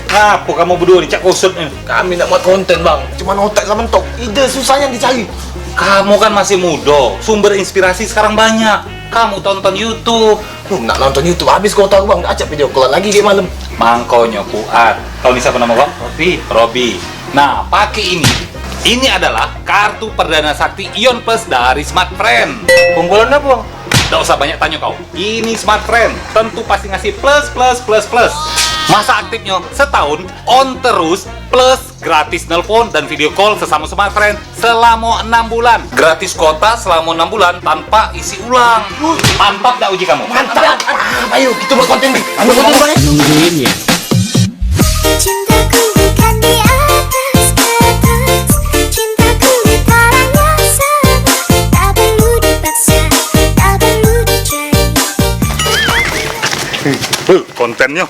Ngapu kamu berdua nih, cak kusut nih. Kami nak buat konten bang, cuma otak sama mentok. Ide susah yang dicari. Kamu kan masih muda, sumber inspirasi sekarang banyak. Kamu tonton YouTube. Nak nonton YouTube habis kau tahu bang, ajak video call lagi di malam. Mangkonya kuat. Kau ini siapa nama kau? Robi. Nah, pakai ini. Ini adalah kartu perdana sakti Ion Plus dari Smart Friend. Penggolan apa bang? Nggak usah banyak tanya kau. Ini Smart Friend, tentu pasti ngasih plus. Masa aktifnya setahun, on terus, plus gratis nelpon dan video call sesama Smart Friend selama 6 bulan. Gratis kuota selama 6 bulan tanpa isi ulang. Mantap nggak uji kamu? Mantap. Ayo kita buat konten nih. Nungguin ya. Cintaku bukan di atas kertas, cintaku di tangannya sama. Tak perlu dipaksa, tak perlu dicari. Kontennya,